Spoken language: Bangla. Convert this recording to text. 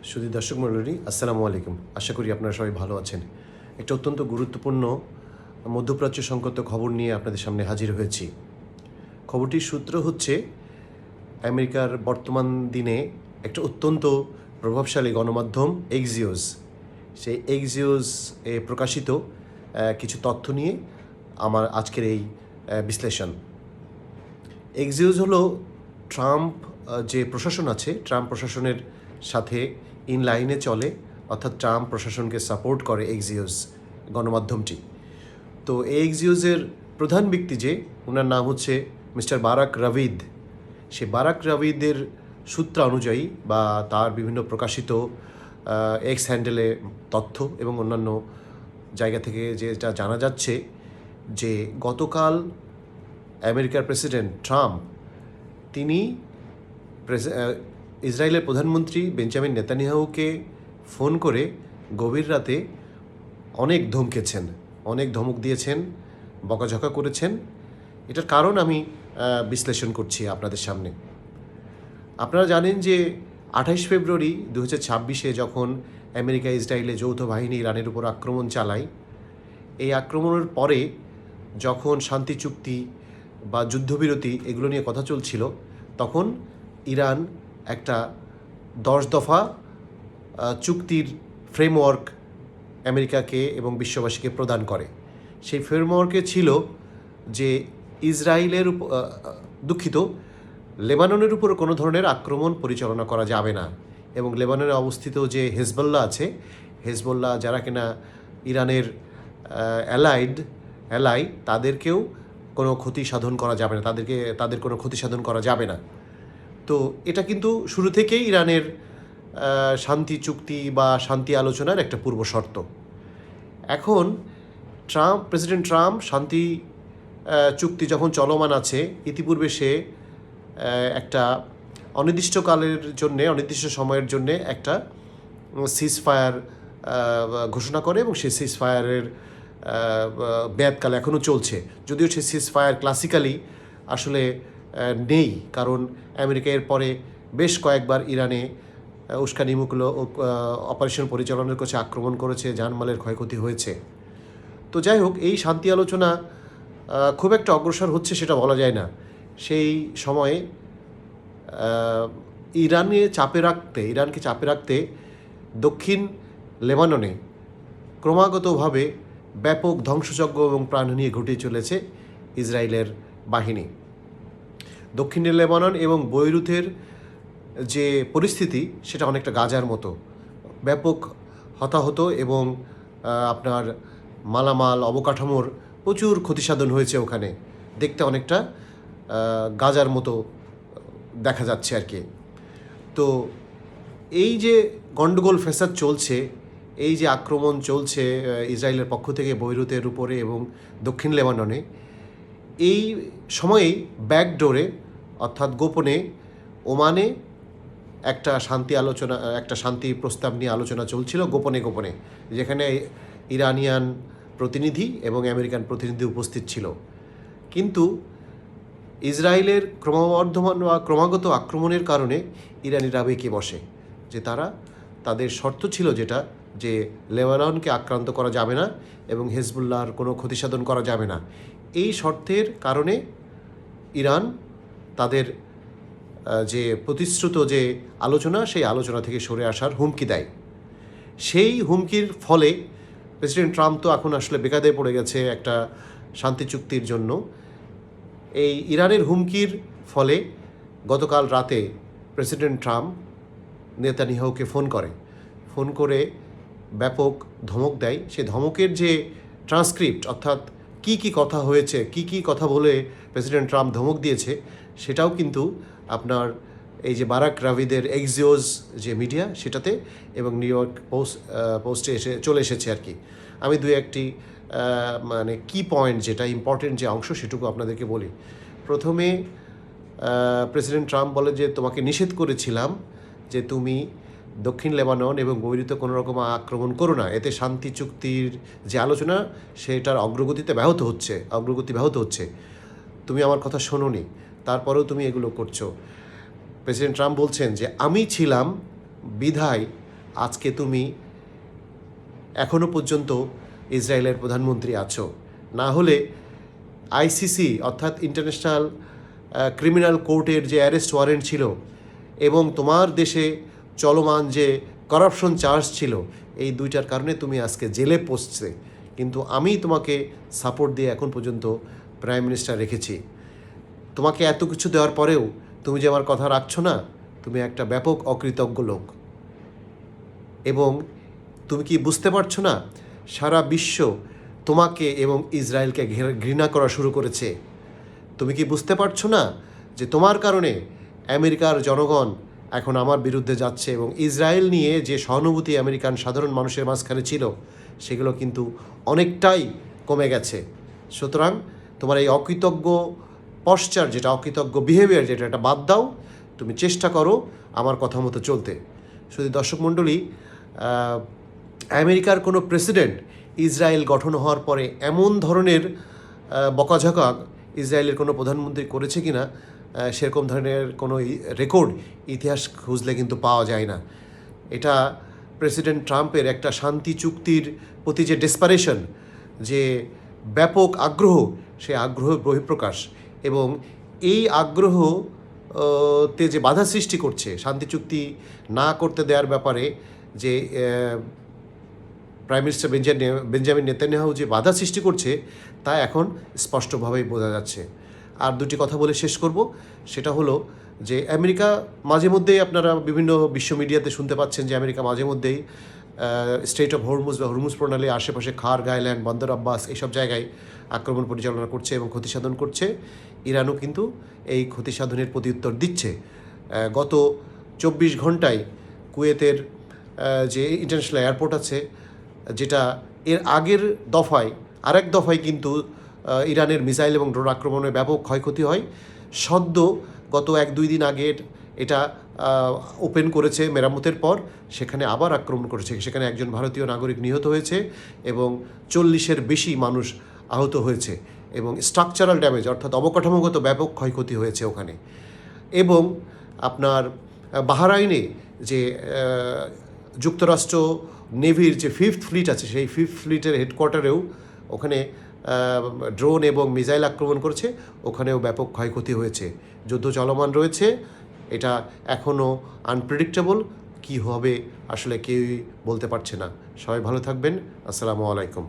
শুধু দর্শক মণ্ডলী, আসসালামু আলাইকুম। আশা করি আপনারা সবাই ভালো আছেন। একটা অত্যন্ত গুরুত্বপূর্ণ মধ্যপ্রাচ্য সংক্রান্ত খবর নিয়ে আপনাদের সামনে হাজির হয়েছি। খবরটির সূত্র হচ্ছে আমেরিকার বর্তমান দিনে একটা অত্যন্ত প্রভাবশালী গণমাধ্যম এক্সিওস। সেই এক্সিওস এ প্রকাশিত কিছু তথ্য নিয়ে আমার আজকের এই বিশ্লেষণ। এক্সিওস হলো ট্রাম্প যে প্রশাসন আছে, ট্রাম্প প্রশাসনের সাথে ইন লাইনে চলে, অর্থাৎ ট্রাম্প প্রশাসনকে সাপোর্ট করে এক্সিওস গণমাধ্যমটি। তো এই এক্সিওসের প্রধান ব্যক্তি যে, ওনার নাম হচ্ছে মিস্টার বারাক রাভিদ। সে বারাক রাভিদের সূত্র অনুযায়ী বা তার বিভিন্ন প্রকাশিত এক্স হ্যান্ডেলে তথ্য এবং অন্যান্য জায়গা থেকে যেটা জানা যাচ্ছে যে গতকাল আমেরিকার প্রেসিডেন্ট ট্রাম্প তিনি ইসরায়েলের প্রধানমন্ত্রী বেঞ্জামিন নেতানিয়াহুকে ফোন করে গভীর রাতে অনেক ধমকেছেন, অনেক ধমক দিয়েছেন, বকাঝকা করেছেন। এটার কারণ আমি বিশ্লেষণ করছি আপনাদের সামনে। আপনারা জানেন যে 28 ফেব্রুয়ারি 2026 যখন আমেরিকা ইসরায়েলে যৌথ বাহিনী ইরানের উপর আক্রমণ চালায়, এই আক্রমণের পরে যখন শান্তি চুক্তি বা যুদ্ধবিরতি এগুলো নিয়ে কথা চলছিল, তখন ইরান একটা 10 দফা চুক্তির ফ্রেমওয়ার্ক আমেরিকাকে এবং বিশ্ববাসীকে প্রদান করে। সেই ফ্রেমওয়ার্কে ছিল যে ইসরায়েলের লেবাননের উপর কোনো ধরনের আক্রমণ পরিচালনা করা যাবে না, এবং লেবাননে অবস্থিত যে হেজবুল্লাহ আছে, হেজবুল্লাহ যারা কিনা ইরানের অ্যালাই, তাদেরকেও কোনো ক্ষতি সাধন করা যাবে না, তাদের কোনো ক্ষতি সাধন করা যাবে না। তো এটা কিন্তু শুরু থেকেই ইরানের শান্তি চুক্তি বা শান্তি আলোচনার একটা পূর্ব শর্ত। এখন প্রেসিডেন্ট ট্রাম্প শান্তি চুক্তি যখন চলমান আছে, ইতিপূর্বে সে একটা অনির্দিষ্ট সময়ের জন্যে একটা সিজ ফায়ার ঘোষণা করে, এবং সেই সিজ ফায়ারের মেয়াদকাল এখনও চলছে। যদিও সেই সিজ ফায়ার ক্লাসিক্যালি আসলে নেই, কারণ আমেরিকা এর পরে বেশ কয়েকবার ইরানে উস্কানিমূলক অপারেশন পরিচালনার কাছে আক্রমণ করেছে, জানমালের ক্ষয়ক্ষতি হয়েছে। তো যাই হোক, এই শান্তি আলোচনা খুব একটা অগ্রসর হচ্ছে সেটা বলা যায় না। সেই সময়ে ইরানকে চাপে রাখতে দক্ষিণ লেবাননে ক্রমাগতভাবে ব্যাপক ধ্বংসযজ্ঞ এবং প্রাণহানি ঘটিয়ে চলেছে ইসরায়েলের বাহিনী। দক্ষিণ লেবানন এবং বৈরুতের যে পরিস্থিতি, সেটা অনেকটা গাজার মতো, ব্যাপক হতাহত এবং আপনার মালামাল অবকাঠামোর প্রচুর ক্ষতিসাধন হয়েছে ওখানে। দেখতে অনেকটা গাজার মতো দেখা যাচ্ছে আর কি। তো এই যে গণ্ডগোল ফ্যাসাদ চলছে, এই যে আক্রমণ চলছে ইসরায়েলের পক্ষ থেকে বৈরুতের উপরে এবং দক্ষিণ লেবাননে, এই সময়েই ব্যাকডোরে অর্থাৎ গোপনে ওমানে একটা শান্তি প্রস্তাব নিয়ে আলোচনা চলছিল গোপনে, যেখানে ইরানিয়ান প্রতিনিধি এবং আমেরিকান প্রতিনিধি উপস্থিত ছিল। কিন্তু ইসরায়েলের ক্রমাগত আক্রমণের কারণে ইরানিরা বেঁকে বসে, যে তাদের শর্ত ছিল যেটা, যে লেবাননকে আক্রান্ত করা যাবে না এবং হেজবুল্লাহর কোনো ক্ষতিসাধন করা যাবে না। এই শর্তের কারণে ইরান তাদের যে প্রতিশ্রুত যে আলোচনা, সেই আলোচনা থেকে সরে আসার হুমকি দেয়। সেই হুমকির ফলে প্রেসিডেন্ট ট্রাম্প তো এখন আসলে বেকায়দায় পড়ে গেছে একটা শান্তি চুক্তির জন্য। এই ইরানের হুমকির ফলে গতকাল রাতে প্রেসিডেন্ট ট্রাম্প নেতানিয়াহুকে ফোন করে ব্যাপক ধমক দেয়। সে ধমকের যে ট্রান্সক্রিপ্ট, অর্থাৎ কি কথা হয়েছে, কি কথা বলে প্রেসিডেন্ট ট্রাম্প ধমক দিয়েছে, সেটাও কিন্তু আপনার এই যে বারাক রাভিদের এক্সিওস যে মিডিয়া, সেটাতে এবং নিউ ইয়র্ক পোস্টে চলে এসেছে আর কি। আমি একটি মানে কি পয়েন্ট, যেটা ইম্পর্টেন্ট যে অংশ, সেটুকু আপনাদেরকে বলি। প্রথমে প্রেসিডেন্ট ট্রাম্প বলে যে, তোমাকে নিষেধ করেছিলাম যে তুমি দক্ষিণ লেবানন এবং বৈরুতে কোনো রকম আক্রমণ করো না, এতে শান্তি চুক্তির যে আলোচনা, সেটার অগ্রগতি ব্যাহত হচ্ছে। তুমি আমার কথা শোনোনি, তারপরেও তুমি এগুলো করছো। প্রেসিডেন্ট ট্রাম্প বলছেন যে, আমি ছিলাম বিধায় আজকে তুমি এখনও পর্যন্ত ইসরায়েলের প্রধানমন্ত্রী আছো। না হলে আইসিসি অর্থাৎ ইন্টারন্যাশনাল ক্রিমিনাল কোর্টের যে অ্যারেস্ট ওয়ারেন্ট ছিল এবং তোমার দেশে চলমান যে করাপশন চার্জ ছিল, এই দুইটার কারণে তুমি আজকে জেলে পৌঁছছে। কিন্তু আমি তোমাকে সাপোর্ট দিয়ে এখন পর্যন্ত প্রাইম মিনিস্টার রেখেছি। তোমাকে এত কিছু দেওয়ার পরেও তুমি যে আমার কথা রাখছো না, তুমি একটা ব্যাপক অকৃতজ্ঞ লোক। এবং তুমি কি বুঝতে পারছো না, সারা বিশ্ব তোমাকে এবং ইসরায়েলকে ঘৃণা করা শুরু করেছে। তুমি কি বুঝতে পারছো না যে তোমার কারণে আমেরিকার জনগণ এখন আমার বিরুদ্ধে যাচ্ছে এবং ইসরায়েল নিয়ে যে সহানুভূতি আমেরিকান সাধারণ মানুষের মাঝখানে ছিল সেগুলো কিন্তু অনেকটাই কমে গেছে। সুতরাং তোমার এই অকৃতজ্ঞ পশ্চার, যেটা অকৃতজ্ঞ বিহেভিয়ার, যেটা এটা বাদ দাও। তুমি চেষ্টা করো আমার কথা মতো চলতে। শুধু দর্শক মণ্ডলী, আমেরিকার কোনো প্রেসিডেন্ট ইসরায়েল গঠন হওয়ার পরে এমন ধরনের বকাঝকা ইসরায়েলের কোনো প্রধানমন্ত্রী করেছে কি না, সেরকম ধরনের কোনো রেকর্ড ইতিহাস খুঁজলে কিন্তু পাওয়া যায় না। এটা প্রেসিডেন্ট ট্রাম্পের একটা শান্তি চুক্তির প্রতি যে ডেসপারেশন, যে ব্যাপক আগ্রহ, সেই আগ্রহের বহিঃপ্রকাশ। এবং এই আগ্রহ তে যে বাধা সৃষ্টি করছে, শান্তি চুক্তি না করতে দেওয়ার ব্যাপারে যে প্রাইম মিনিস্টার বেঞ্জামিন নেতানিয়াহু যে বাধা সৃষ্টি করছে, তা এখন স্পষ্টভাবেই বোঝা যাচ্ছে। আর দুটি কথা বলে শেষ করব, সেটা হলো যে আমেরিকা মাঝে মধ্যেই, আপনারা বিভিন্ন বিশ্ব মিডিয়াতে শুনতে পাচ্ছেন যে আমেরিকা মাঝে মধ্যেই স্ট্রেট অফ হরমুজ বা হরমুজ প্রণালীর আশেপাশে খার গাইল্যান্ড, বন্দর আব্বাস, এইসব জায়গায় আক্রমণ পরিচালনা করছে এবং ক্ষতিসাধন করছে। ইরানও কিন্তু এই ক্ষতিসাধনের প্রত্যুত্তর দিচ্ছে। গত 24 ঘন্টায় কুয়েতের যে ইন্টারন্যাশনাল এয়ারপোর্ট আছে, যেটা এর আগের দফায়, আরেক দফায় কিন্তু ইরানের মিসাইল এবং ড্রোন আক্রমণে ব্যাপক ক্ষয়ক্ষতি হয়। সদ্য গত 1-2 দিন আগে এটা ওপেন করেছে মেরামতের পর, সেখানে আবার আক্রমণ করেছে। সেখানে একজন ভারতীয় নাগরিক নিহত হয়েছে এবং 40-এর বেশি মানুষ আহত হয়েছে এবং স্ট্রাকচারাল ড্যামেজ অর্থাৎ অবকাঠামোগত ব্যাপক ক্ষয়ক্ষতি হয়েছে ওখানে। এবং আপনার বাহরাইনে যে যুক্তরাষ্ট্র নেভির যে 5th ফ্লিট আছে, সেই 5th ফ্লিটের হেডকোয়ার্টারেও ওখানে ড্রোন এবং মিসাইল আক্রমণ করেছে, ওখানেও ব্যাপক ক্ষয়ক্ষতি হয়েছে। যুদ্ধ চলমান রয়েছে, এটা এখনও আনপ্রেডিক্টেবল। কী হবে আসলে কেউই বলতে পারছে না। সবাই ভালো থাকবেন। আসসালামু আলাইকুম।